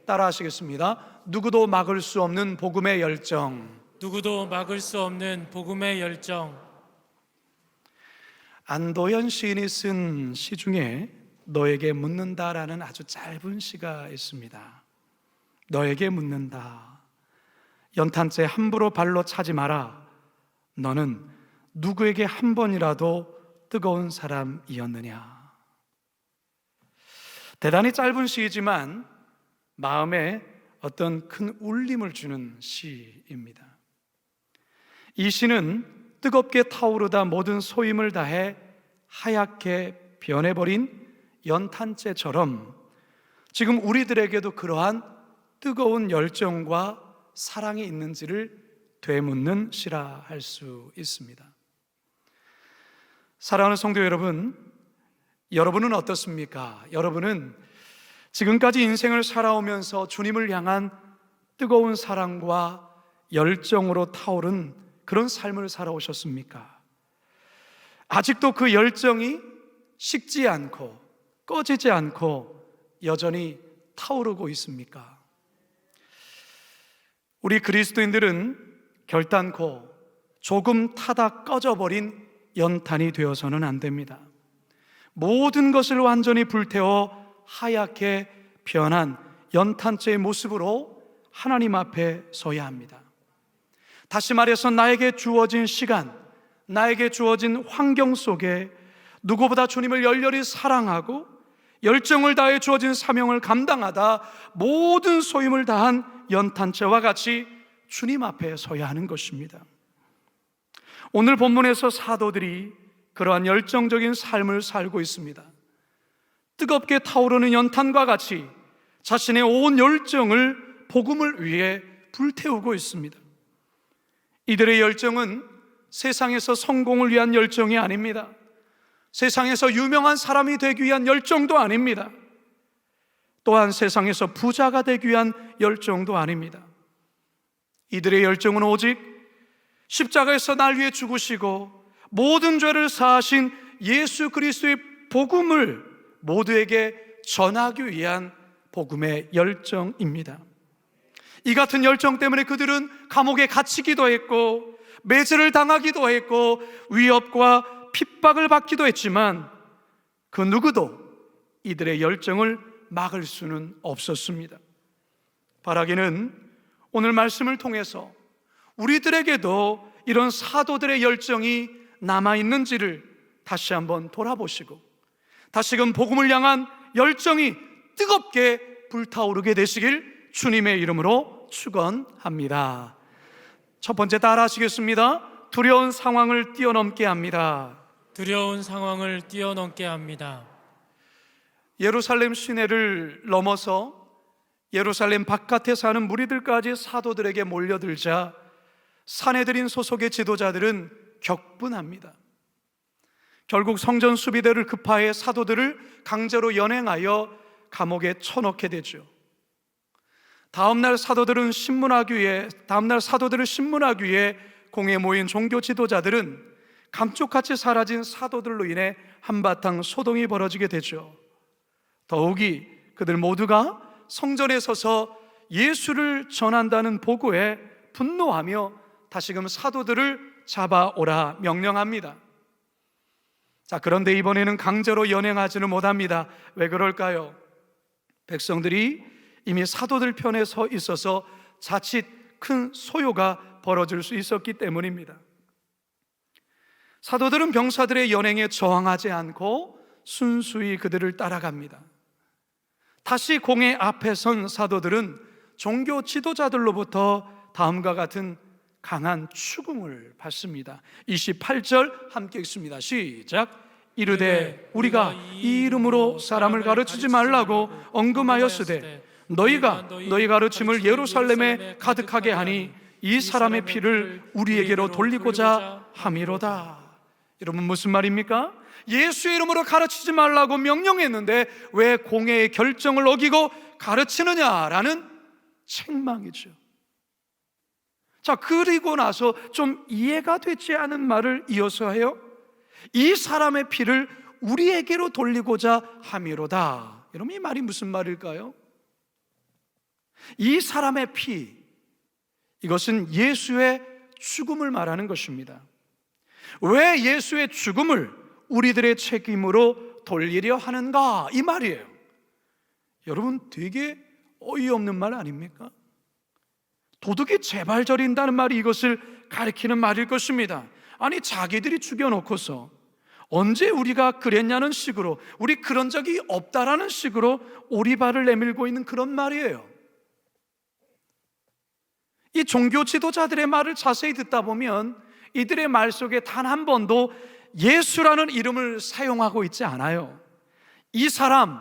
따라하시겠습니다. 누구도 막을 수 없는 복음의 열정. 누구도 막을 수 없는 복음의 열정. 안도현 시인이 쓴 시 중에 너에게 묻는다라는 아주 짧은 시가 있습니다. 너에게 묻는다. 연탄재 함부로 발로 차지 마라. 너는 누구에게 한 번이라도 뜨거운 사람이었느냐. 대단히 짧은 시이지만 마음에 어떤 큰 울림을 주는 시입니다. 이 시는 뜨겁게 타오르다 모든 소임을 다해 하얗게 변해버린 연탄재처럼 지금 우리들에게도 그러한 뜨거운 열정과 사랑이 있는지를 되묻는 시라 할 수 있습니다. 사랑하는 성도 여러분, 여러분은 어떻습니까? 여러분은 지금까지 인생을 살아오면서 주님을 향한 뜨거운 사랑과 열정으로 타오른 그런 삶을 살아오셨습니까? 아직도 그 열정이 식지 않고 꺼지지 않고 여전히 타오르고 있습니까? 우리 그리스도인들은 결단코 조금 타다 꺼져버린 연탄이 되어서는 안 됩니다. 모든 것을 완전히 불태워 하얗게 변한 연탄재의 모습으로 하나님 앞에 서야 합니다. 다시 말해서 나에게 주어진 시간, 나에게 주어진 환경 속에 누구보다 주님을 열렬히 사랑하고 열정을 다해 주어진 사명을 감당하다 모든 소임을 다한 연탄재와 같이 주님 앞에 서야 하는 것입니다. 오늘 본문에서 사도들이 그러한 열정적인 삶을 살고 있습니다. 뜨겁게 타오르는 연탄과 같이 자신의 온 열정을 복음을 위해 불태우고 있습니다. 이들의 열정은 세상에서 성공을 위한 열정이 아닙니다. 세상에서 유명한 사람이 되기 위한 열정도 아닙니다. 또한 세상에서 부자가 되기 위한 열정도 아닙니다. 이들의 열정은 오직 십자가에서 날 위해 죽으시고 모든 죄를 사하신 예수 그리스도의 복음을 모두에게 전하기 위한 복음의 열정입니다. 이 같은 열정 때문에 그들은 감옥에 갇히기도 했고 매제를 당하기도 했고 위협과 핍박을 받기도 했지만 그 누구도 이들의 열정을 막을 수는 없었습니다. 바라기는 오늘 말씀을 통해서 우리들에게도 이런 사도들의 열정이 남아있는지를 다시 한번 돌아보시고 다시금 복음을 향한 열정이 뜨겁게 불타오르게 되시길 주님의 이름으로 축원합니다. 첫 번째 따라하시겠습니다. 두려운 상황을 뛰어넘게 합니다. 두려운 상황을 뛰어넘게 합니다. 예루살렘 시내를 넘어서 예루살렘 바깥에 사는 무리들까지 사도들에게 몰려들자 사내들인 소속의 지도자들은 격분합니다. 결국 성전 수비대를 급파해 사도들을 강제로 연행하여 감옥에 쳐넣게 되죠. 다음날 사도들을 신문하기 위해 공에 모인 종교 지도자들은 감쪽같이 사라진 사도들로 인해 한바탕 소동이 벌어지게 되죠. 더욱이 그들 모두가 성전에 서서 예수를 전한다는 보고에 분노하며 다시금 사도들을 잡아오라 명령합니다. 자, 그런데 이번에는 강제로 연행하지는 못합니다. 왜 그럴까요? 백성들이 이미 사도들 편에 서 있어서 자칫 큰 소요가 벌어질 수 있었기 때문입니다. 사도들은 병사들의 연행에 저항하지 않고 순수히 그들을 따라갑니다. 다시 공회 앞에 선 사도들은 종교 지도자들로부터 다음과 같은 강한 추궁을 받습니다. 28절 함께 읽습니다. 시작. 이르되 우리가 이 이름으로 사람을 가르치지 말라고 언금하였으되 너희가 너희 가르침을 예루살렘에 가득하게 하니 이 사람의 피를 우리에게로 돌리고자 함이로다. 여러분, 무슨 말입니까? 예수의 이름으로 가르치지 말라고 명령했는데 왜 공회의 결정을 어기고 가르치느냐라는 책망이죠. 자, 그리고 나서 좀 이해가 되지 않은 말을 이어서 해요. 이 사람의 피를 우리에게로 돌리고자 함이로다. 여러분, 이 말이 무슨 말일까요? 이 사람의 피, 이것은 예수의 죽음을 말하는 것입니다. 왜 예수의 죽음을 우리들의 책임으로 돌리려 하는가? 이 말이에요. 여러분, 되게 어이없는 말 아닙니까? 도둑이 재발 저린다는 말이 이것을 가리키는 말일 것입니다. 아니, 자기들이 죽여놓고서 언제 우리가 그랬냐는 식으로, 우리 그런 적이 없다라는 식으로 오리발을 내밀고 있는 그런 말이에요. 이 종교 지도자들의 말을 자세히 듣다 보면 이들의 말 속에 단 한 번도 예수라는 이름을 사용하고 있지 않아요. 이 사람,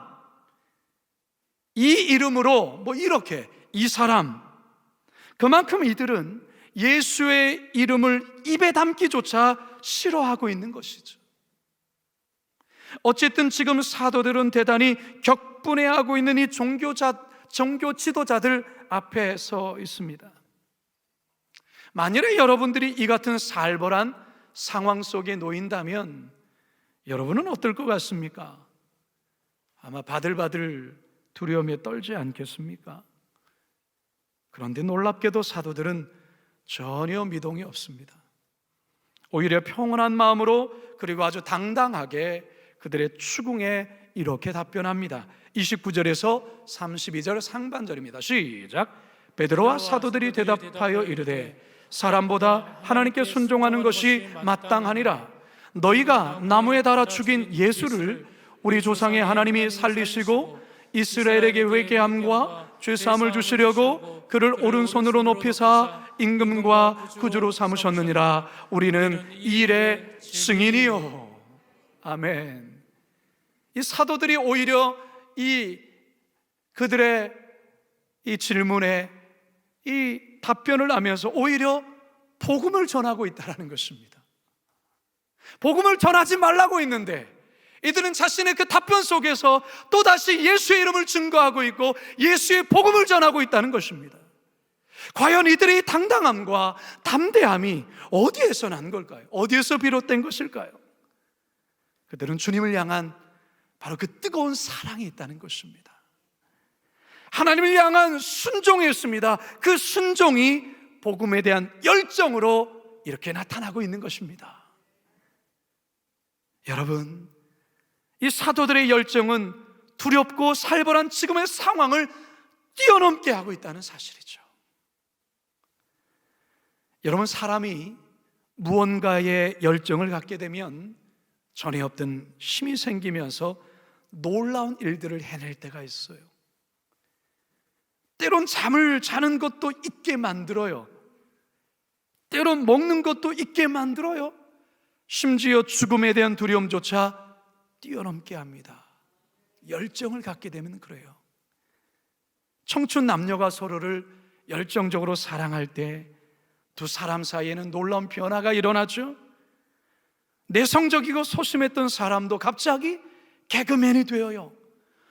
이 이름으로 이렇게, 이 사람, 그만큼 이들은 예수의 이름을 입에 담기조차 싫어하고 있는 것이죠. 어쨌든 지금 사도들은 대단히 격분해하고 있는 이 종교 지도자들 앞에 서 있습니다. 만일에 여러분들이 이 같은 살벌한 상황 속에 놓인다면 여러분은 어떨 것 같습니까? 아마 바들바들 두려움에 떨지 않겠습니까? 그런데 놀랍게도 사도들은 전혀 미동이 없습니다. 오히려 평온한 마음으로, 그리고 아주 당당하게 그들의 추궁에 이렇게 답변합니다. 29절에서 32절 상반절입니다. 시작. 베드로와 사도들이 대답하여 이르되 사람보다 하나님께 순종하는 것이 마땅하니라. 너희가 나무에 달아 죽인 예수를 우리 조상의 하나님이 살리시고 이스라엘에게 회개함과 죄사함을 주시려고 그를 오른손으로 높이사 임금과 구주로 삼으셨느니라. 우리는 이 일의 증인이요. 아멘. 이 사도들이 오히려 그들의 이 질문에 이 답변을 하면서 오히려 복음을 전하고 있다는 것입니다. 복음을 전하지 말라고 했는데 이들은 자신의 그 답변 속에서 또다시 예수의 이름을 증거하고 있고 예수의 복음을 전하고 있다는 것입니다. 과연 이들의 당당함과 담대함이 어디에서 난 걸까요? 어디에서 비롯된 것일까요? 그들은 주님을 향한 바로 그 뜨거운 사랑이 있다는 것입니다. 하나님을 향한 순종이었습니다. 그 순종이 복음에 대한 열정으로 이렇게 나타나고 있는 것입니다. 여러분, 이 사도들의 열정은 두렵고 살벌한 지금의 상황을 뛰어넘게 하고 있다는 사실이죠. 여러분, 사람이 무언가에 열정을 갖게 되면 전에 없던 힘이 생기면서 놀라운 일들을 해낼 때가 있어요. 때론 잠을 자는 것도 잊게 만들어요. 때론 먹는 것도 잊게 만들어요. 심지어 죽음에 대한 두려움조차 뛰어넘게 합니다. 열정을 갖게 되면 그래요. 청춘 남녀가 서로를 열정적으로 사랑할 때 두 사람 사이에는 놀라운 변화가 일어나죠. 내성적이고 소심했던 사람도 갑자기 개그맨이 되어요.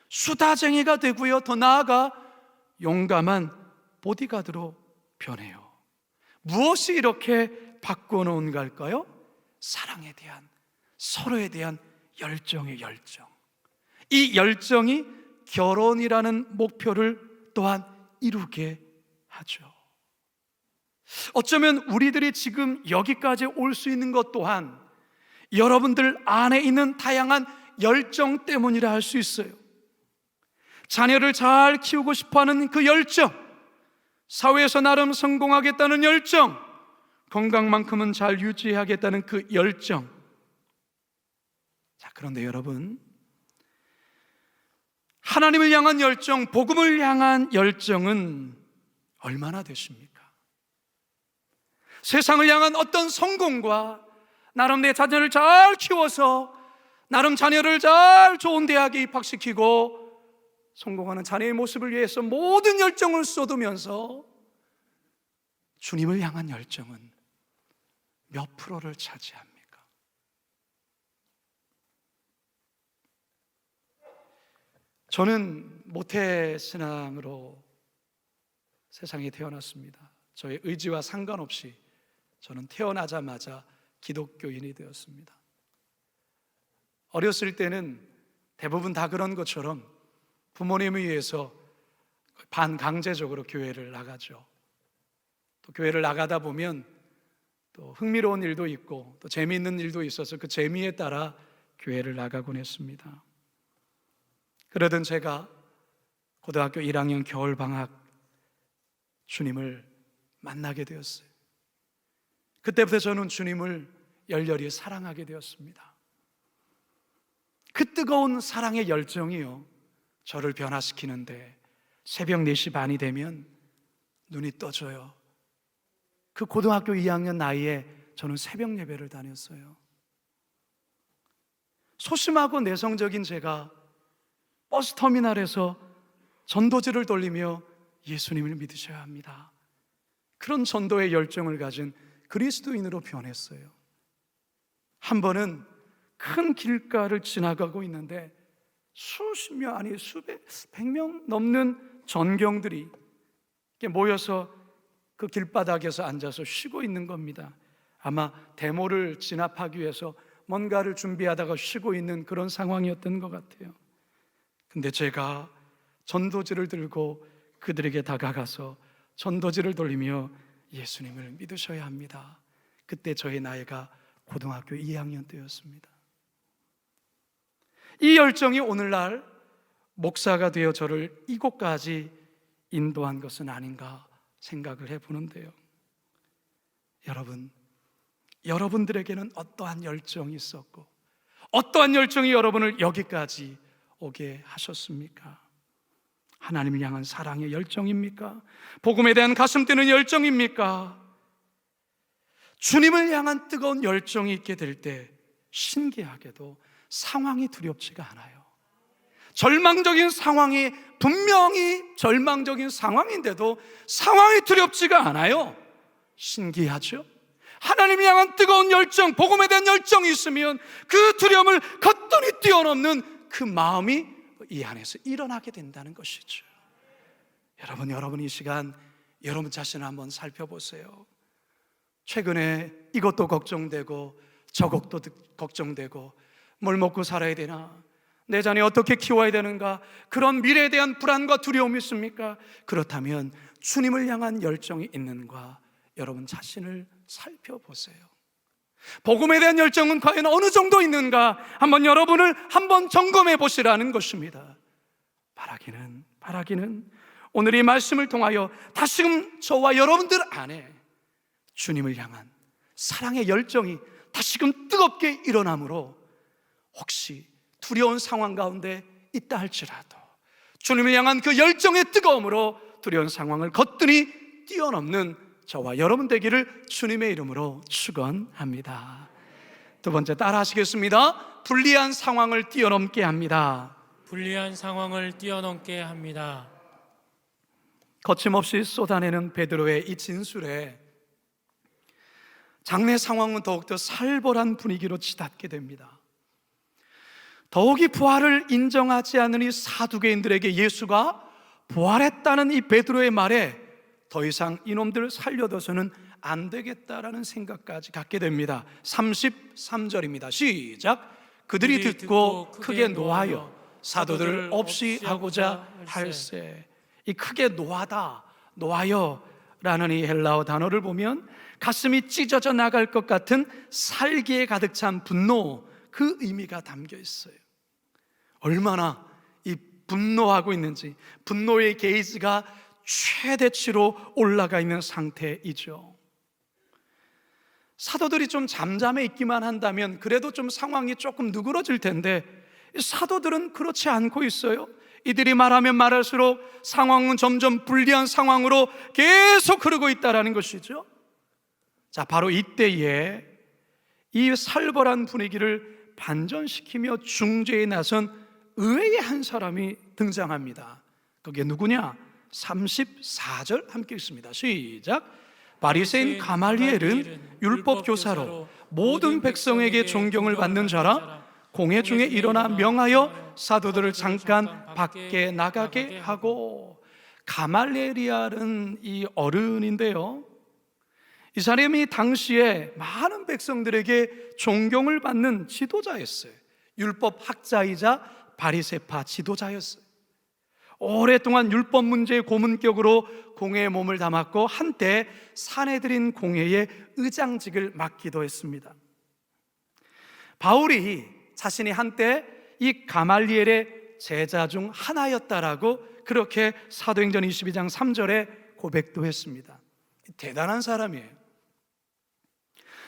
수다쟁이가 되고요. 더 나아가 용감한 보디가드로 변해요. 무엇이 이렇게 바꿔놓은 걸까요? 사랑에 대한, 서로에 대한 열정의 열정. 이 열정이 결혼이라는 목표를 또한 이루게 하죠. 어쩌면 우리들이 지금 여기까지 올 수 있는 것 또한 여러분들 안에 있는 다양한 열정 때문이라 할 수 있어요. 자녀를 잘 키우고 싶어하는 그 열정, 사회에서 나름 성공하겠다는 열정, 건강만큼은 잘 유지하겠다는 그 열정. 자, 그런데 여러분, 하나님을 향한 열정, 복음을 향한 열정은 얼마나 되십니까? 세상을 향한 어떤 성공과 나름 내 자녀를 잘 키워서 나름 자녀를 잘 좋은 대학에 입학시키고 성공하는 자녀의 모습을 위해서 모든 열정을 쏟으면서 주님을 향한 열정은 몇 프로를 차지합니까? 저는 모태신앙으로 세상에 태어났습니다. 저의 의지와 상관없이 저는 태어나자마자 기독교인이 되었습니다. 어렸을 때는 대부분 다 그런 것처럼 부모님에 의해서 반강제적으로 교회를 나가죠. 또 교회를 나가다 보면 또 흥미로운 일도 있고 또 재미있는 일도 있어서 그 재미에 따라 교회를 나가곤 했습니다. 그러던 제가 고등학교 1학년 겨울방학 주님을 만나게 되었어요. 그때부터 저는 주님을 열렬히 사랑하게 되었습니다. 그 뜨거운 사랑의 열정이요, 저를 변화시키는데 새벽 4시 반이 되면 눈이 떠져요. 그 고등학교 2학년 나이에 저는 새벽 예배를 다녔어요. 소심하고 내성적인 제가 버스터미널에서 전도지를 돌리며 예수님을 믿으셔야 합니다, 그런 전도의 열정을 가진 그리스도인으로 변했어요. 한 번은 큰 길가를 지나가고 있는데 수십 명, 아니 수백, 100명 넘는 전경들이 이렇게 모여서 그 길바닥에서 앉아서 쉬고 있는 겁니다. 아마 데모를 진압하기 위해서 뭔가를 준비하다가 쉬고 있는 그런 상황이었던 것 같아요. 근데 제가 전도지를 들고 그들에게 다가가서 전도지를 돌리며 예수님을 믿으셔야 합니다. 그때 저의 나이가 고등학교 2학년 때였습니다. 이 열정이 오늘날 목사가 되어 저를 이곳까지 인도한 것은 아닌가 생각을 해보는데요. 여러분, 여러분들에게는 어떠한 열정이 있었고 어떠한 열정이 여러분을 여기까지 오게 하셨습니까? 하나님을 향한 사랑의 열정입니까? 복음에 대한 가슴 뛰는 열정입니까? 주님을 향한 뜨거운 열정이 있게 될 때 신기하게도 상황이 두렵지가 않아요. 절망적인 상황이 분명히 절망적인 상황인데도 상황이 두렵지가 않아요. 신기하죠? 하나님을 향한 뜨거운 열정, 복음에 대한 열정이 있으면 그 두려움을 거뜬히 뛰어넘는 그 마음이 이 안에서 일어나게 된다는 것이죠. 여러분 이 시간 여러분 자신을 한번 살펴보세요. 최근에 이것도 걱정되고 저것도 걱정되고, 뭘 먹고 살아야 되나, 내 자녀 어떻게 키워야 되는가, 그런 미래에 대한 불안과 두려움이 있습니까? 그렇다면 주님을 향한 열정이 있는가, 여러분 자신을 살펴보세요. 복음에 대한 열정은 과연 어느 정도 있는가, 한번 여러분을 한번 점검해 보시라는 것입니다. 바라기는 오늘 이 말씀을 통하여 다시금 저와 여러분들 안에 주님을 향한 사랑의 열정이 다시금 뜨겁게 일어나므로, 혹시 두려운 상황 가운데 있다 할지라도 주님을 향한 그 열정의 뜨거움으로 두려운 상황을 거뜬히 뛰어넘는 저와 여러분 되기를 주님의 이름으로 축원합니다. 두 번째, 따라 하시겠습니다. 불리한 상황을 뛰어넘게 합니다. 불리한 상황을 뛰어넘게 합니다. 거침없이 쏟아내는 베드로의 이 진술에 장래 상황은 더욱더 살벌한 분위기로 치닫게 됩니다. 더욱이 부활을 인정하지 않는 이 사두개인들에게 예수가 부활했다는 이 베드로의 말에 더 이상 이놈들을 살려둬서는 안 되겠다라는 생각까지 갖게 됩니다. 33절입니다. 시작. 그들이 듣고 크게 노하여 사도들을 없이 하고자 할세. 이 크게 노하여 라는 이 헬라어 단어를 보면 가슴이 찢어져 나갈 것 같은 살기에 가득 찬 분노, 그 의미가 담겨 있어요. 얼마나 이 분노하고 있는지, 분노의 게이지가 최대치로 올라가 있는 상태이죠. 사도들이 좀 잠잠해 있기만 한다면 그래도 좀 상황이 조금 누그러질 텐데, 사도들은 그렇지 않고 있어요. 이들이 말하면 말할수록 상황은 점점 불리한 상황으로 계속 흐르고 있다는 것이죠. 자, 바로 이때에 이 살벌한 분위기를 반전시키며 중재에 나선 의외의 한 사람이 등장합니다. 그게 누구냐? 34절 함께 읽습니다. 시작. 바리새인 가말리엘은 율법 교사로 모든 백성에게 존경을 받는 자라, 공회 중에 일어나 명하여 사도들을 잠깐 밖에 나가게 하고. 가말리엘이라는 이 어른인데요, 이 사람이 당시에 많은 백성들에게 존경을 받는 지도자였어요. 율법 학자이자 바리새파 지도자였어요. 오랫동안 율법 문제의 고문격으로 공회의 몸을 담았고 한때 산헤드린 공회의 의장직을 맡기도 했습니다. 바울이 자신이 한때 이 가말리엘의 제자 중 하나였다라고 그렇게 사도행전 22장 3절에 고백도 했습니다. 대단한 사람이에요.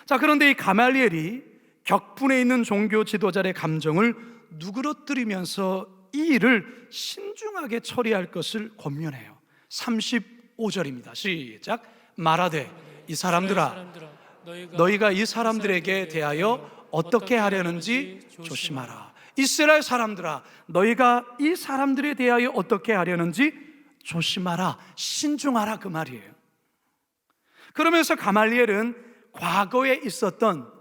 자, 그런데 이 가말리엘이 격분해 있는 종교 지도자의 감정을 누그러뜨리면서 이 일을 신중하게 처리할 것을 권면해요. 35절입니다. 시작. 말하되 이 사람들아, 너희가 이 사람들에게 대하여 어떻게 하려는지 조심하라. 이스라엘 사람들아, 너희가 이 사람들에 대하여 어떻게 하려는지 조심하라, 신중하라, 그 말이에요. 그러면서 가말리엘은 과거에 있었던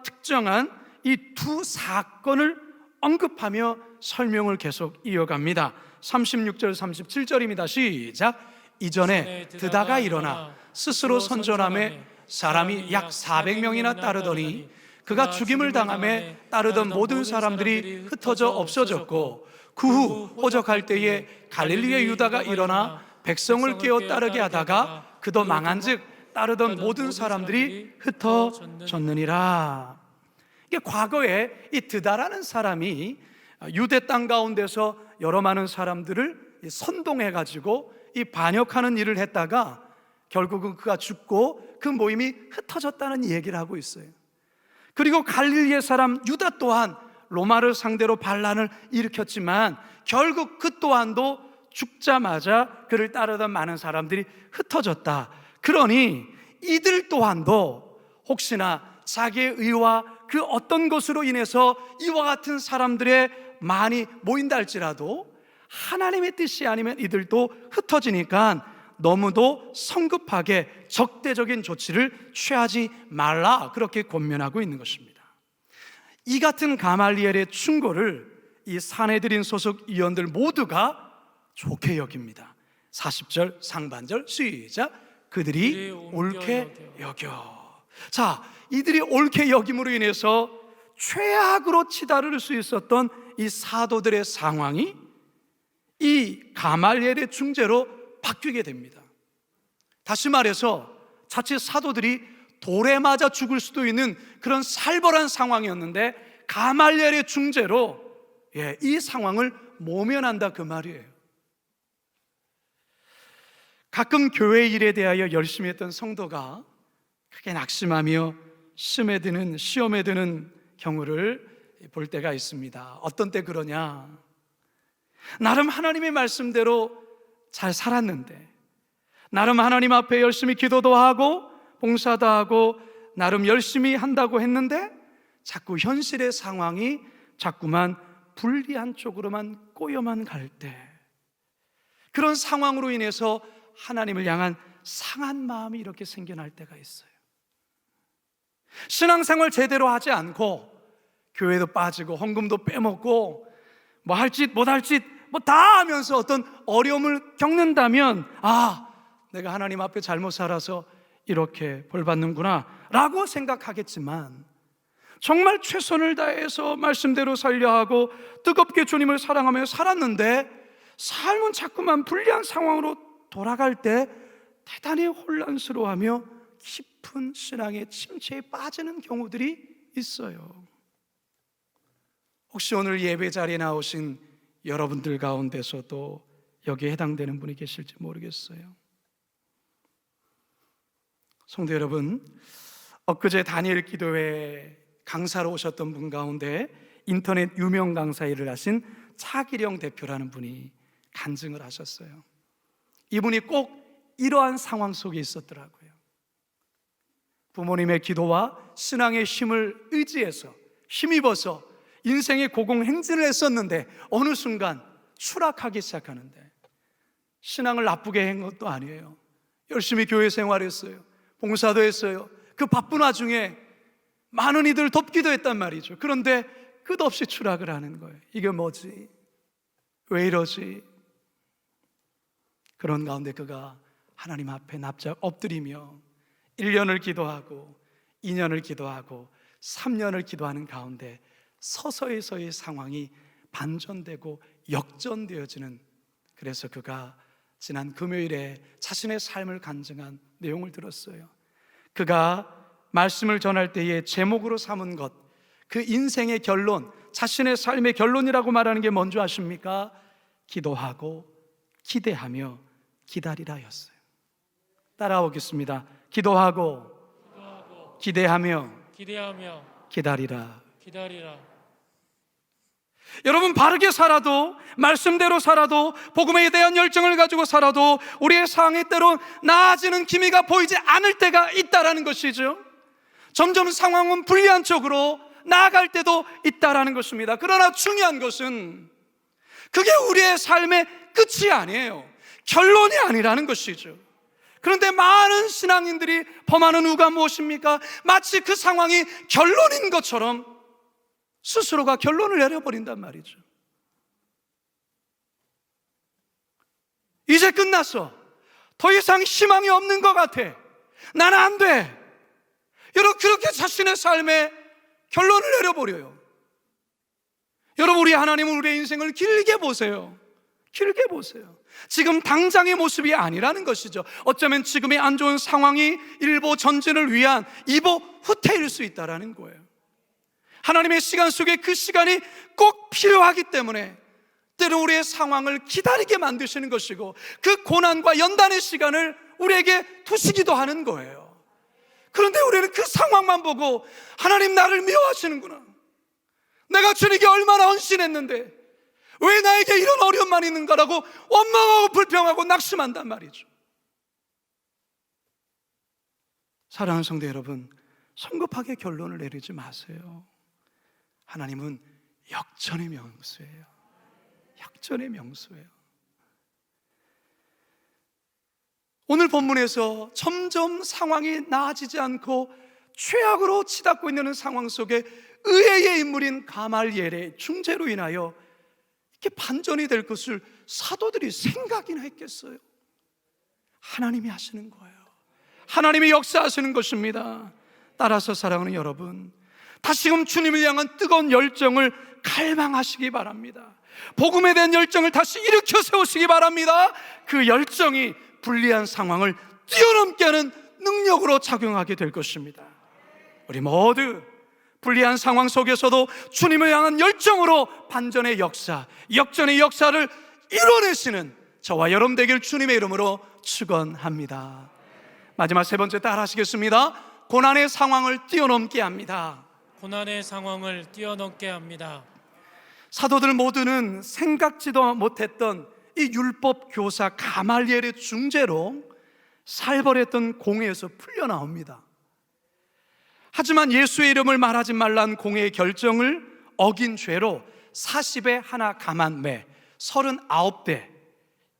특정한 이 두 사건을 언급하며 설명을 계속 이어갑니다. 36절 37절입니다. 시작. 이전에 드다가 일어나 스스로 선전함에 사람이 약 400명이나 따르더니 그가 죽임을 당함에 따르던 모든 사람들이 흩어져 없어졌고 그 후 호적할 때에 갈릴리의 유다가 일어나 백성을 깨어 따르게 하다가 그도 망한즉 따르던 모든 사람들이 흩어졌느니라. 이게 과거에 이 드다라는 사람이 유대 땅 가운데서 여러 많은 사람들을 선동해 가지고 이 반역하는 일을 했다가 결국은 그가 죽고 그 모임이 흩어졌다는 얘기를 하고 있어요. 그리고 갈릴리의 사람 유다 또한 로마를 상대로 반란을 일으켰지만 결국 그 또한도 죽자마자 그를 따르던 많은 사람들이 흩어졌다. 그러니 이들 또한도 혹시나 자기의 의와 그 어떤 것으로 인해서 이와 같은 사람들의 많이 모인다 할지라도 하나님의 뜻이 아니면 이들도 흩어지니까 너무도 성급하게 적대적인 조치를 취하지 말라, 그렇게 권면하고 있는 것입니다. 이 같은 가말리엘의 충고를 이 산헤드린 소속 위원들 모두가 좋게 여깁니다. 40절 상반절 시작. 그들이 옳게 여겨. 자, 이들이 옳게 여김으로 인해서 최악으로 치달을 수 있었던 이 사도들의 상황이 이 가말리엘의 중재로 바뀌게 됩니다. 다시 말해서 자칫 사도들이 돌에 맞아 죽을 수도 있는 그런 살벌한 상황이었는데 가말리엘의 중재로 이 상황을 모면한다, 그 말이에요. 가끔 교회 일에 대하여 열심히 했던 성도가 크게 낙심하며 시험에 드는 경우를 볼 때가 있습니다. 어떤 때 그러냐? 나름 하나님의 말씀대로 잘 살았는데, 나름 하나님 앞에 열심히 기도도 하고 봉사도 하고 나름 열심히 한다고 했는데 자꾸 현실의 상황이 자꾸만 불리한 쪽으로만 꼬여만 갈 때, 그런 상황으로 인해서 하나님을 향한 상한 마음이 이렇게 생겨날 때가 있어요. 신앙생활 제대로 하지 않고 교회도 빠지고 헌금도 빼먹고 뭐 할 짓 못 할 짓 뭐 다 하면서 어떤 어려움을 겪는다면, 아, 내가 하나님 앞에 잘못 살아서 이렇게 벌 받는구나 라고 생각하겠지만, 정말 최선을 다해서 말씀대로 살려 하고 뜨겁게 주님을 사랑하며 살았는데 삶은 자꾸만 불리한 상황으로 돌아갈 때 대단히 혼란스러워하며 깊은 신앙의 침체에 빠지는 경우들이 있어요. 혹시 오늘 예배 자리에 나오신 여러분들 가운데서도 여기에 해당되는 분이 계실지 모르겠어요. 성도 여러분, 엊그제 다니엘 기도회 강사로 오셨던 분 가운데 인터넷 유명 강사 일을 하신 차기령 대표라는 분이 간증을 하셨어요. 이분이 꼭 이러한 상황 속에 있었더라고요. 부모님의 기도와 신앙의 힘을 의지해서 힘입어서 인생의 고공행진을 했었는데 어느 순간 추락하기 시작하는데, 신앙을 나쁘게 한 것도 아니에요. 열심히 교회 생활했어요. 봉사도 했어요. 그 바쁜 와중에 많은 이들을 돕기도 했단 말이죠. 그런데 끝없이 추락을 하는 거예요. 이게 뭐지? 왜 이러지? 그런 가운데 그가 하나님 앞에 납작 엎드리며 1년을 기도하고 2년을 기도하고 3년을 기도하는 가운데 서서히 상황이 반전되고 역전되어지는, 그래서 그가 지난 금요일에 자신의 삶을 간증한 내용을 들었어요. 그가 말씀을 전할 때에 제목으로 삼은 것, 그 인생의 결론, 자신의 삶의 결론이라고 말하는 게 뭔지 아십니까? 기도하고 기대하며 기다리라였어요. 따라오겠습니다. 기도하고 기대하며 기다리라. 여러분, 바르게 살아도, 말씀대로 살아도, 복음에 대한 열정을 가지고 살아도 우리의 상황이 때론 나아지는 기미가 보이지 않을 때가 있다라는 것이죠. 점점 상황은 불리한 쪽으로 나아갈 때도 있다라는 것입니다. 그러나 중요한 것은 그게 우리의 삶의 끝이 아니에요. 결론이 아니라는 것이죠. 그런데 많은 신앙인들이 범하는 우가 무엇입니까? 마치 그 상황이 결론인 것처럼 스스로가 결론을 내려버린단 말이죠. 이제 끝났어. 더 이상 희망이 없는 것 같아. 나는 안 돼. 여러분, 그렇게 자신의 삶에 결론을 내려버려요. 여러분, 우리 하나님은 우리의 인생을 길게 보세요. 길게 보세요. 지금 당장의 모습이 아니라는 것이죠. 어쩌면 지금의 안 좋은 상황이 일보 전진을 위한 이보 후퇴일 수 있다는 거예요. 하나님의 시간 속에 그 시간이 꼭 필요하기 때문에 때로 우리의 상황을 기다리게 만드시는 것이고, 그 고난과 연단의 시간을 우리에게 두시기도 하는 거예요. 그런데 우리는 그 상황만 보고 하나님 나를 미워하시는구나, 내가 주님께 얼마나 헌신했는데 왜 나에게 이런 어려움만 있는가라고 원망하고 불평하고 낙심한단 말이죠. 사랑하는 성도 여러분, 성급하게 결론을 내리지 마세요. 하나님은 역전의 명수예요. 역전의 명수예요. 오늘 본문에서 점점 상황이 나아지지 않고 최악으로 치닫고 있는 상황 속에 의외의 인물인 가말리엘의 중재로 인하여 이렇게 반전이 될 것을 사도들이 생각이나 했겠어요? 하나님이 하시는 거예요. 하나님이 역사하시는 것입니다. 따라서 사랑하는 여러분, 다시금 주님을 향한 뜨거운 열정을 갈망하시기 바랍니다. 복음에 대한 열정을 다시 일으켜 세우시기 바랍니다. 그 열정이 불리한 상황을 뛰어넘게 하는 능력으로 작용하게 될 것입니다. 우리 모두 불리한 상황 속에서도 주님을 향한 열정으로 반전의 역사, 역전의 역사를 이뤄내시는 저와 여러분 되길 주님의 이름으로 축원합니다. 마지막 세 번째 따라 하시겠습니다. 고난의 상황을 뛰어넘게 합니다. 고난의 상황을 뛰어넘게 합니다. 사도들 모두는 생각지도 못했던 이 율법 교사 가말리엘의 중재로 살벌했던 공회에서 풀려나옵니다. 하지만 예수의 이름을 말하지 말라는 공회의 결정을 어긴 죄로 40에 하나 감한매 39대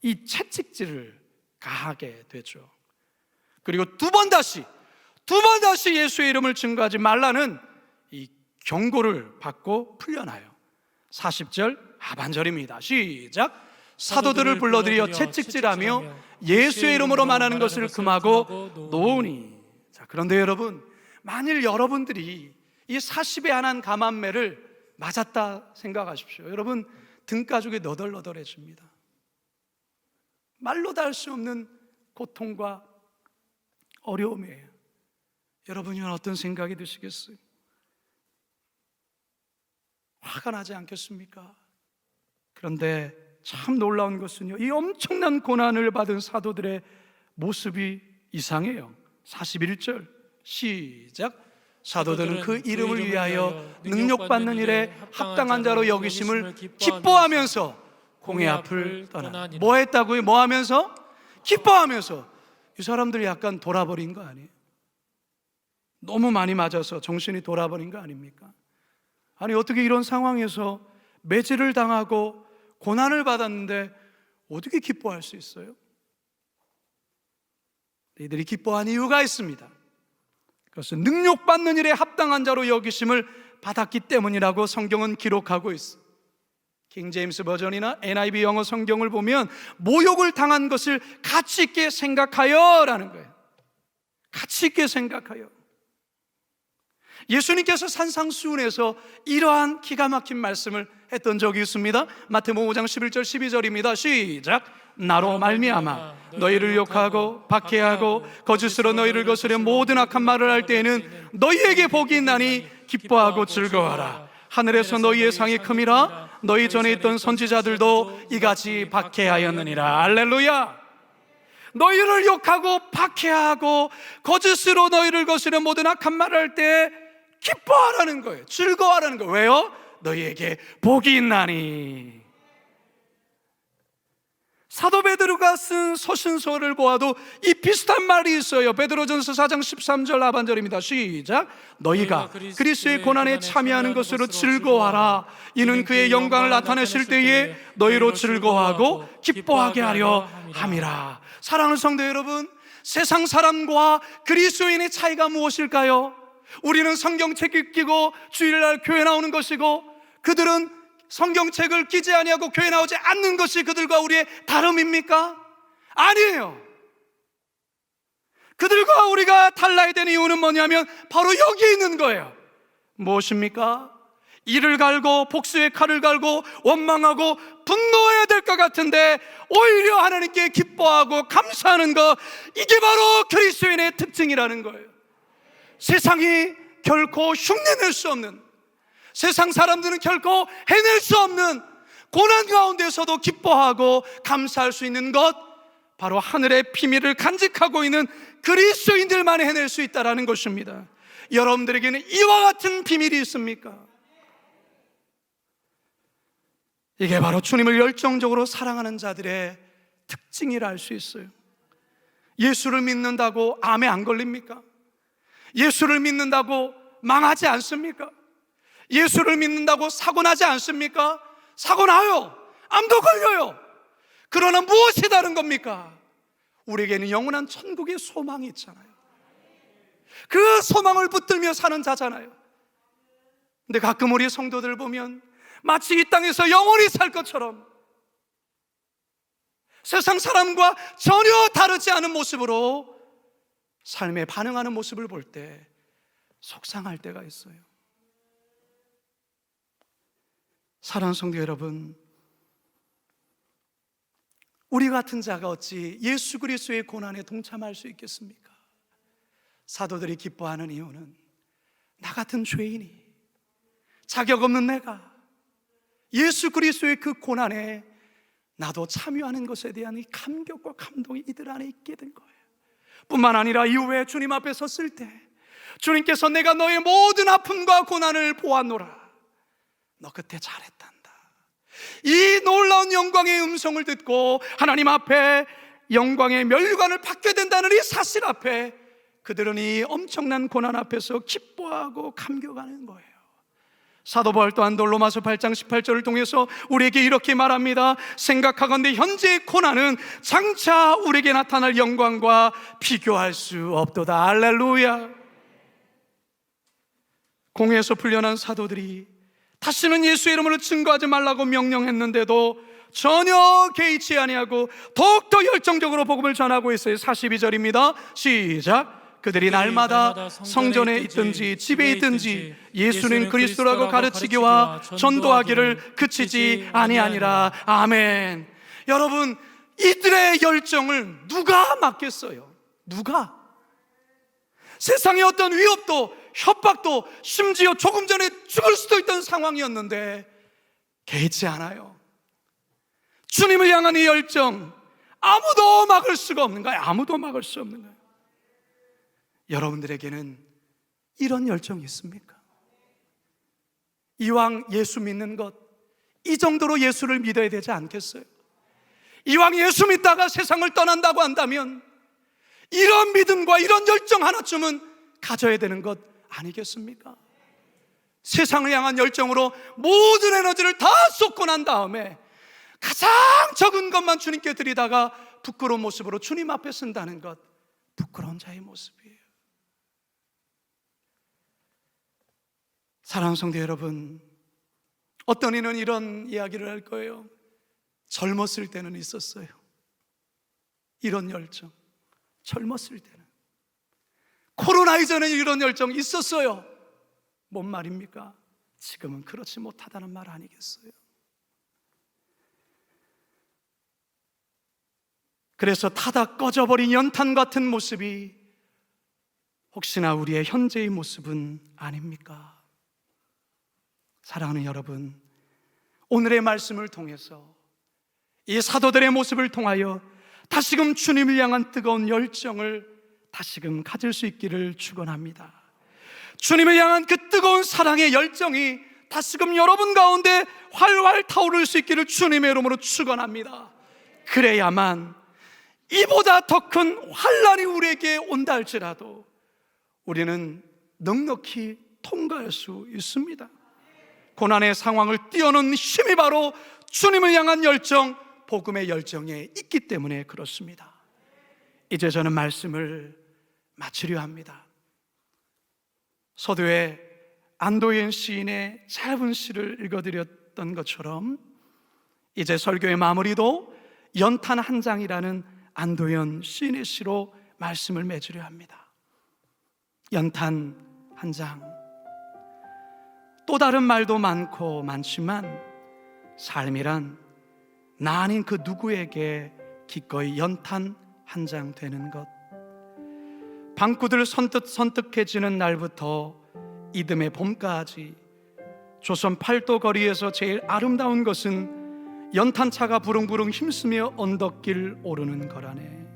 이 채찍질을 가하게 되죠. 그리고 두 번 다시 예수의 이름을 증거하지 말라는 이 경고를 받고 풀려나요. 40절 하반절입니다. 시작. 사도들을 불러들여 채찍질하며 예수의 이름으로 말하는 것을 금하고 놓으니. 자, 그런데 여러분, 만일 여러분들이 이 40에 한한 감한매를 맞았다 생각하십시오. 여러분, 등가죽이 너덜너덜해집니다. 말로 다 할 수 없는 고통과 어려움이에요. 여러분은 어떤 생각이 드시겠어요? 화가 나지 않겠습니까? 그런데 참 놀라운 것은요, 이 엄청난 고난을 받은 사도들의 모습이 이상해요. 41절 시작. 사도들은 그 이름을 위하여 능력받는 일에 합당한 자로 여기심을 기뻐하면서 공회 앞을 떠나니. 뭐 했다고요? 뭐 하면서? 기뻐하면서. 이 사람들이 약간 돌아버린 거 아니에요? 너무 많이 맞아서 정신이 돌아버린 거 아닙니까? 아니, 어떻게 이런 상황에서 매질을 당하고 고난을 받았는데 어떻게 기뻐할 수 있어요? 이들이 기뻐한 이유가 있습니다. 그것은 능력받는 일에 합당한 자로 여기심을 받았기 때문이라고 성경은 기록하고 있어요. 킹 제임스 버전이나 NIV 영어 성경을 보면 모욕을 당한 것을 가치 있게 생각하여 라는 거예요. 가치 있게 생각하여. 예수님께서 산상수훈에서 이러한 기가 막힌 말씀을 했던 적이 있습니다. 마태복음 5장 11절 12절입니다. 시작. 나로 말미암아 너희를 욕하고 박해하고 거짓으로 너희를 거스려 모든 악한 말을 할 때에는 너희에게 복이 있나니 기뻐하고 즐거워하라. 하늘에서 너희의 상이 큼이라. 너희 전에 있던 선지자들도 이같이 박해하였느니라. 할렐루야. 너희를 욕하고 박해하고 거짓으로 너희를 거스려 모든 악한 말을 할 때 기뻐하라는 거예요. 즐거워하라는 거예요. 왜요? 너희에게 복이 있나니. 사도 베드로가 쓴 서신서를 보아도 이 비슷한 말이 있어요. 베드로전서 4장 13절 하반절입니다. 시작. 너희가 그리스도의 고난에 참여하는 것으로 즐거워하라. 이는 그의 영광을 나타내실 때에 너희로 즐거워하고 기뻐하게 하려 함이라. 사랑하는 성도 여러분, 세상 사람과 그리스도인의 차이가 무엇일까요? 우리는 성경책 끼고 주일날 교회 나오는 것이고, 그들은 성경책을 끼지 아니하고 교회 나오지 않는 것이 그들과 우리의 다름입니까? 아니에요. 그들과 우리가 달라야 되는 이유는 뭐냐면 바로 여기 있는 거예요. 무엇입니까? 이를 갈고 복수의 칼을 갈고 원망하고 분노해야 될 것 같은데 오히려 하나님께 기뻐하고 감사하는 것, 이게 바로 그리스도인의 특징이라는 거예요. 세상이 결코 흉내낼 수 없는, 세상 사람들은 결코 해낼 수 없는 고난 가운데서도 기뻐하고 감사할 수 있는 것, 바로 하늘의 비밀을 간직하고 있는 그리스도인들만 해낼 수 있다는 것입니다. 여러분들에게는 이와 같은 비밀이 있습니까? 이게 바로 주님을 열정적으로 사랑하는 자들의 특징이라 할 수 있어요. 예수를 믿는다고 암에 안 걸립니까? 예수를 믿는다고 망하지 않습니까? 예수를 믿는다고 사고 나지 않습니까? 사고 나요. 암도 걸려요. 그러나 무엇이 다른 겁니까? 우리에게는 영원한 천국의 소망이 있잖아요. 그 소망을 붙들며 사는 자잖아요. 근데 가끔 우리 성도들 보면 마치 이 땅에서 영원히 살 것처럼 세상 사람과 전혀 다르지 않은 모습으로 삶에 반응하는 모습을 볼 때 속상할 때가 있어요. 사랑하는 성도 여러분, 우리 같은 자가 어찌 예수 그리스도의 고난에 동참할 수 있겠습니까? 사도들이 기뻐하는 이유는 나 같은 죄인이, 자격 없는 내가 예수 그리스도의 그 고난에 나도 참여하는 것에 대한 이 감격과 감동이 이들 안에 있게 된 거예요. 뿐만 아니라 이후에 주님 앞에 섰을 때 주님께서 내가 너의 모든 아픔과 고난을 보았노라, 너 그때 잘했단다, 이 놀라운 영광의 음성을 듣고 하나님 앞에 영광의 면류관을 받게 된다는 이 사실 앞에 그들은 이 엄청난 고난 앞에서 기뻐하고 감격하는 거예요. 사도 바울 또한 로마서 8장 18절을 통해서 우리에게 이렇게 말합니다. 생각하건대 현재의 고난은 장차 우리에게 나타날 영광과 비교할 수 없도다. 할렐루야. 공회에서 풀려난 사도들이 다시는 예수의 이름으로 증거하지 말라고 명령했는데도 전혀 개의치 아니하고 더욱더 열정적으로 복음을 전하고 있어요. 42절입니다. 시작. 그들이 날마다 성전에 있든지 집에 있든지 예수는 그리스도라고 가르치기와 전도하기를 그치지 아니하니라. 아멘. 여러분, 이들의 열정을 누가 막겠어요? 누가? 세상의 어떤 위협도 협박도 심지어 조금 전에 죽을 수도 있던 상황이었는데 개의치 않아요. 주님을 향한 이 열정, 아무도 막을 수가 없는 거예요. 아무도 막을 수 없는 거예요. 여러분들에게는 이런 열정이 있습니까? 이왕 예수 믿는 것, 이 정도로 예수를 믿어야 되지 않겠어요? 이왕 예수 믿다가 세상을 떠난다고 한다면 이런 믿음과 이런 열정 하나쯤은 가져야 되는 것 아니겠습니까? 세상을 향한 열정으로 모든 에너지를 다 쏟고 난 다음에 가장 적은 것만 주님께 드리다가 부끄러운 모습으로 주님 앞에 쓴다는 것, 부끄러운 자의 모습이에요. 사랑하는 성도 여러분, 어떤 이는 이런 이야기를 할 거예요. 젊었을 때는 있었어요. 이런 열정. 젊었을 때는. 코로나 이전에 이런 열정 있었어요. 뭔 말입니까? 지금은 그렇지 못하다는 말 아니겠어요? 그래서 타다 꺼져버린 연탄 같은 모습이 혹시나 우리의 현재의 모습은 아닙니까? 사랑하는 여러분, 오늘의 말씀을 통해서 이 사도들의 모습을 통하여 다시금 주님을 향한 뜨거운 열정을 다시금 가질 수 있기를 축원합니다. 주님을 향한 그 뜨거운 사랑의 열정이 다시금 여러분 가운데 활활 타오를 수 있기를 주님의 이름으로 축원합니다. 그래야만 이보다 더 큰 환난이 우리에게 온다 할지라도 우리는 넉넉히 통과할 수 있습니다. 고난의 상황을 뛰어넘는 힘이 바로 주님을 향한 열정, 복음의 열정에 있기 때문에 그렇습니다. 이제 저는 말씀을 마치려 합니다. 서두에 안도현 시인의 짧은 시를 읽어드렸던 것처럼 이제 설교의 마무리도 연탄 한 장이라는 안도현 시인의 시로 말씀을 맺으려 합니다. 연탄 한 장. 또 다른 말도 많지만 삶이란 나 아닌 그 누구에게 기꺼이 연탄 한 장 되는 것. 방구들 선뜻해지는 날부터 이듬해 봄까지 조선 팔도 거리에서 제일 아름다운 것은 연탄차가 부릉부릉 힘쓰며 언덕길 오르는 거라네.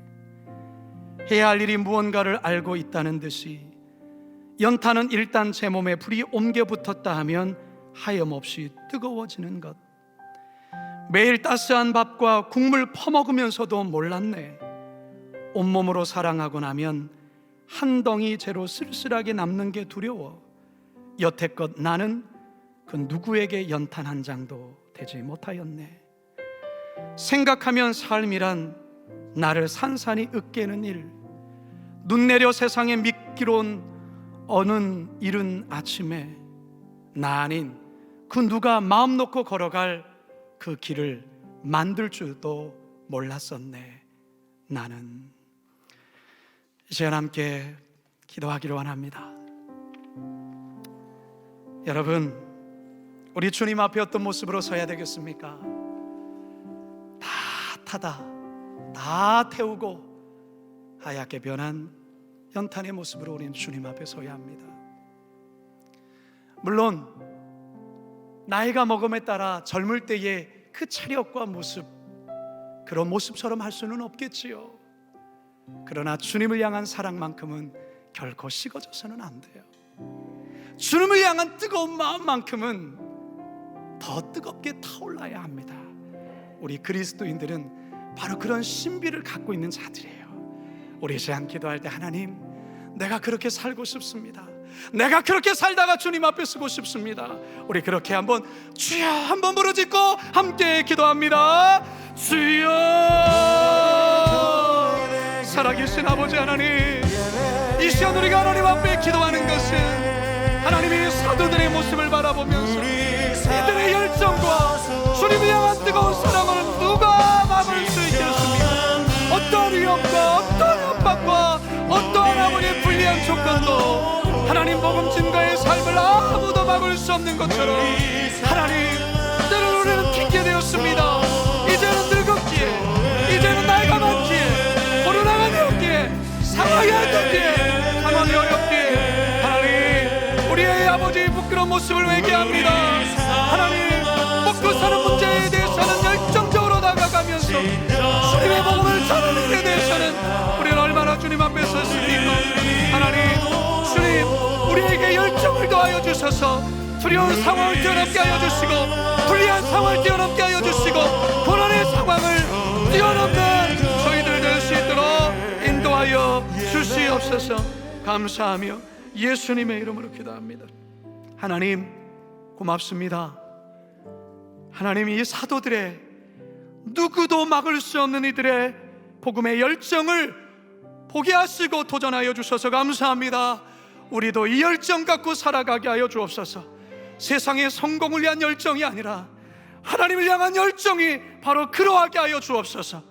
해야 할 일이 무언가를 알고 있다는 듯이 연탄은 일단 제 몸에 불이 옮겨 붙었다 하면 하염없이 뜨거워지는 것. 매일 따스한 밥과 국물 퍼먹으면서도 몰랐네. 온몸으로 사랑하고 나면 한 덩이 재로 쓸쓸하게 남는 게 두려워 여태껏 나는 그 누구에게 연탄 한 장도 되지 못하였네. 생각하면 삶이란 나를 산산이 으깨는 일, 눈 내려 세상에 미끼로운 어느 이른 아침에 나 아닌 그 누가 마음 놓고 걸어갈 그 길을 만들 줄도 몰랐었네. 나는 이제 함께 기도하기를 원합니다. 여러분, 우리 주님 앞에 어떤 모습으로 서야 되겠습니까? 다 타다, 다 태우고 하얗게 변한 연탄의 모습으로 우리는 주님 앞에 서야 합니다. 물론 나이가 먹음에 따라 젊을 때의 그 체력과 모습, 그런 모습처럼 할 수는 없겠지요. 그러나 주님을 향한 사랑만큼은 결코 식어져서는 안 돼요. 주님을 향한 뜨거운 마음만큼은 더 뜨겁게 타올라야 합니다. 우리 그리스도인들은 바로 그런 신비를 갖고 있는 자들이에요. 우리 시간 기도할 때 하나님, 내가 그렇게 살고 싶습니다. 내가 그렇게 살다가 주님 앞에 서고 싶습니다. 우리 그렇게 한번 주여 한번 부르짖고 함께 기도합니다. 주여, 살아계신 아버지 하나님, 이 시간 우리가 하나님 앞에 기도하는 것은 하나님이 사도들의 모습을 바라보면서 이들의 열정과 주님을 향한 뜨거운 사랑을 누가 막을 수 있겠습니까? 어떠한 위협과 어떠한 압박과 어떠한 아무리 불리한 조건도 하나님 복음 증거의 삶을 아무도 막을 수 없는 것처럼 하나님, 때로는 우리는 핑계 되었습니다. 이제는 늙었기에, 이제는 나이가 많기에, 코로나가 되었기에, 상황이 안 됐기에, 상황이 어렵기에 하나님, 우리의 아버지의 부끄러운 모습을 회개합니다. 하나님, 먹고 사는 문제에 대해서는 열정적으로 다가가면서 주님의 복음을 전하는 일에 대해서는 우리는 얼마나 주님 앞에 섰습니까? 하나님, 주님, 우리에게 열정을 더하여 주셔서 두려운 상황을 뛰어넘게 하여 주시고, 불리한 상황을 뛰어넘게 하여 주시고, 고난의 상황을 뛰어넘는 저희들 될 수 있도록 인도하여 주시옵소서. 감사하며 예수님의 이름으로 기도합니다. 하나님, 고맙습니다. 하나님, 이 사도들의 누구도 막을 수 없는 이들의 복음의 열정을 보게 하시고 도전하여 주셔서 감사합니다. 우리도 이 열정 갖고 살아가게 하여 주옵소서. 세상의 성공을 위한 열정이 아니라 하나님을 향한 열정이 바로 그러하게 하여 주옵소서.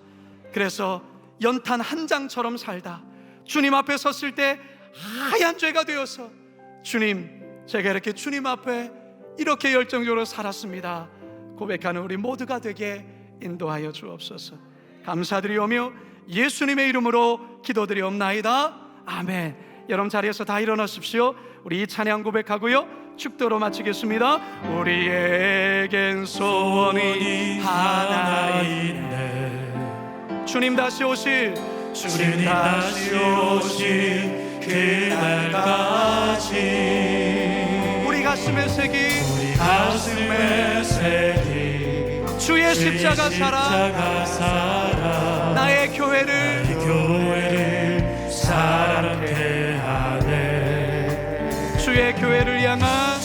그래서 연탄 한 장처럼 살다 주님 앞에 섰을 때 하얀 죄가 되어서 주님, 제가 이렇게 주님 앞에 이렇게 열정적으로 살았습니다 고백하는 우리 모두가 되게 인도하여 주옵소서. 감사드리오며 예수님의 이름으로 기도드리옵나이다. 아멘. 여러분 자리에서 다 일어나십시오. 우리 이 찬양 고백하고요 축도로 마치겠습니다. 우리에겐 소원이 하나이네. 주님 다시 오실 그날까지 우리 가슴에 새긴 주의 십자가 사랑 나의 교회를 사랑케 하네. 주의 교회를 향한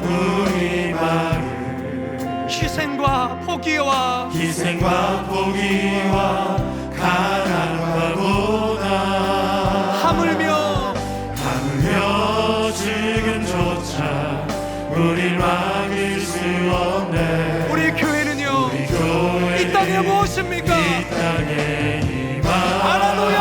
우리 마음 희생과 포기와 가난과 고난 하물며 지금조차 우릴 막을 수 없네. 우리 교회는요 이 땅에 무엇입니까? 할렐루야.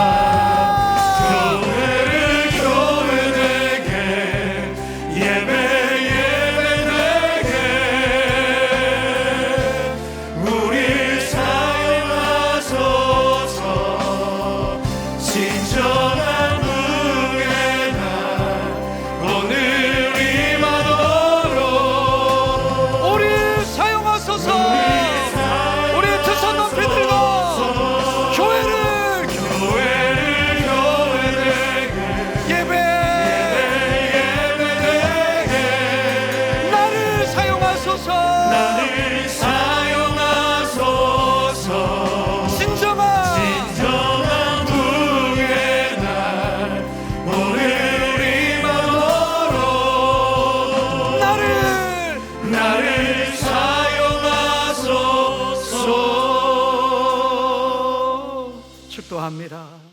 축도합니다.